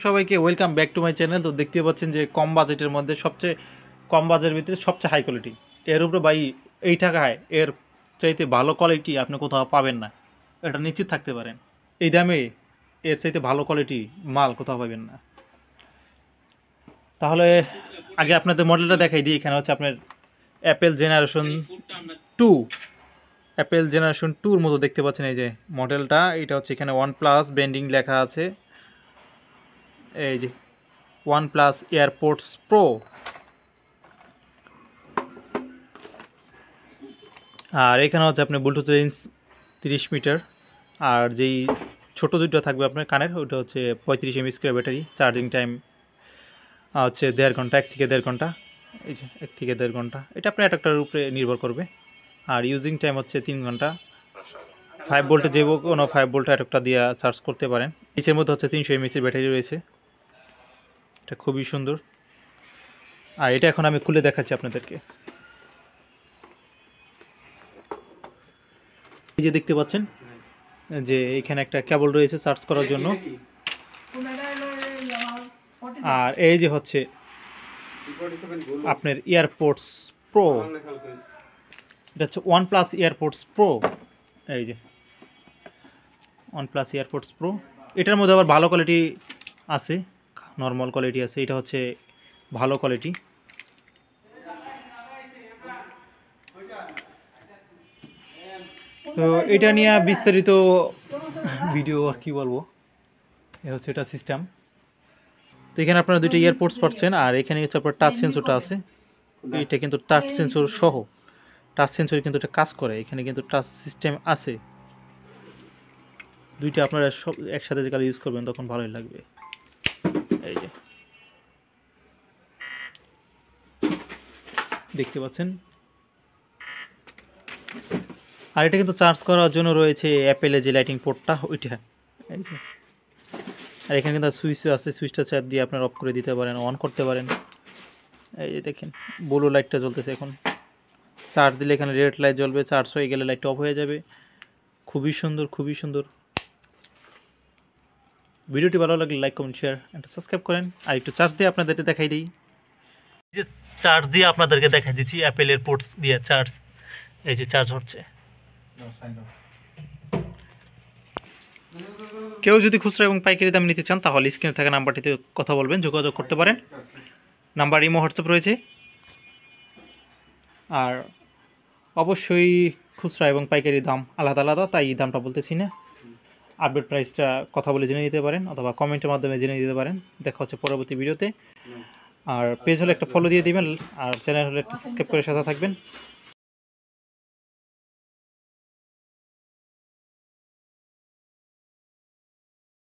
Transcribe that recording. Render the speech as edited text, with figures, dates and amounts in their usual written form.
সবাইকে welcome back to my channel. তো দেখতে পাচ্ছেন যে কম বাজেটের মধ্যে সবচেয়ে কম বাজেটের ভিতরে সবচেয়ে হাই কোয়ালিটি, এর উপরে ভাই এই টাকায় এর চাইতে ভালো কোয়ালিটি আপনি কোথাও পাবেন না, এটা নিশ্চিত থাকতে পারেন। এই দামে এর চাইতে ভালো কোয়ালিটি মাল কোথাও পাবেন না। তাহলে আগে আপনাদের মডেলটা দেখাই দিই। এখানে হচ্ছে আপনার অ্যাপেল জেনারেশন 2, অ্যাপেল জেনারেশন 2-র মতো দেখতে পাচ্ছেন। এই যে মডেলটা, এটা হচ্ছে এখানে OnePlus ব্র্যান্ডিং লেখা আছে। এই যে OnePlus এয়ারপোর্টস প্রো। আর এখানে হচ্ছে আপনার ব্লুটুথ রেঞ্জ 30 মিটার। আর যেই ছোটো দুটো থাকবে আপনার কানের, ওটা হচ্ছে 35 mAh করে ব্যাটারি। চার্জিং টাইম হচ্ছে 1.5 ঘন্টা, 1 থেকে 1.5 ঘন্টা। এই যে 1 থেকে 1.5 ঘন্টা, এটা আপনার অ্যাডাপ্টারের উপরে নির্ভর করবে। আর ইউজিং টাইম হচ্ছে 3 ঘন্টা। 5 ভোল্টে যে কোনো 5 ভোল্ট অ্যাডাপ্টার দিয়ে চার্জ করতে পারেন। নিচের মধ্যে হচ্ছে 300 mAh ব্যাটারি রয়েছে। এটা খুবই সুন্দর। আর এটা এখন আমি খুলে দেখাচ্ছি আপনাদেরকে। এই যে দেখতে পাচ্ছেন যে এখানে একটা কেবল রয়েছে চার্জ করার জন্য। আর এই যে হচ্ছে আপনার এয়ারপোর্টস প্রো, এটা হচ্ছে OnePlus এয়ারপোর্টস প্রো। এই যে OnePlus এয়ারপোর্টস প্রো, এটার মধ্যে আবার ভালো কোয়ালিটি আছে, নর্মাল কোয়ালিটি আছে, এটা হচ্ছে ভালো কোয়ালিটি। তো এটা নিয়ে বিস্তারিত ভিডিও আর কি বলবো, এ হচ্ছে এটা সিস্টেম। তো এখানে আপনারা দুইটা ইয়ারপোর্টস পাচ্ছেন। আর এখানে হচ্ছে আপনার টাচ সেন্সরটা আছে। এটা কিন্তু টাচ সেন্সর সহ, টাচ সেন্সর কিন্তু এটা কাজ করে। এখানে কিন্তু টাচ সিস্টেম আছে। দুইটা আপনারা সব একসাথে যে কাল ইউজ করবেন তখন ভালোই লাগবে। এই যে দেখতে পাচ্ছেন। আর এটা কিন্তু চার্জ করার জন্য রয়েছে অ্যাপেলের যে লাইটিং পোর্টটা, ওইটা। এই যে আর এখানে কিন্তু সুইচ আছে, সুইচটা চাপ দিয়ে আপনারা অফ করে দিতে পারেন, অন করতে পারেন। এই যে দেখেন ব্লু লাইটটা জ্বলতেছে এখন। চার্জ দিলে এখানে রেড লাইট জ্বলবে, চার্জ হয়ে গেলে লাইটটা অফ হয়ে যাবে। খুবই সুন্দর, খুবই সুন্দর। ভিডিওটি ভালো লাগলে লাইক, কমেন্ট, শেয়ার একটা সাবস্ক্রাইব করেন। আর একটু চার্জ দিয়ে আপনাদেরকে দেখাই দিই। এই যে চার্জ দিয়ে আপনাদেরকে দেখাই দিচ্ছি, অ্যাপেলের পোর্টস দিয়ে চার্জ। এই যে চার্জ হচ্ছে। কেউ যদি খুচরা এবং পাইকারি দাম নিতে চান তাহলে স্ক্রিনে থাকা নাম্বারটিতে কথা বলবেন, যোগাযোগ করতে পারেন। নাম্বার ইমো, হোয়াটসঅ্যাপ রয়েছে। আর অবশ্যই খুচরা এবং পাইকারি দাম আলাদা আলাদা, তাই এই দামটা বলতেছি না। আপডেট প্রাইসটা কথা বলে জেনে নিতে পারেন, অথবা কমেন্টের মাধ্যমে জেনে নিতে পারেন। দেখা হচ্ছে পরবর্তী ভিডিওতে। আর পেজ হলে একটা ফলো দিয়ে দিবেন, আর চ্যানেল হলে একটা সাবস্ক্রাইব করে সাথে থাকবেন।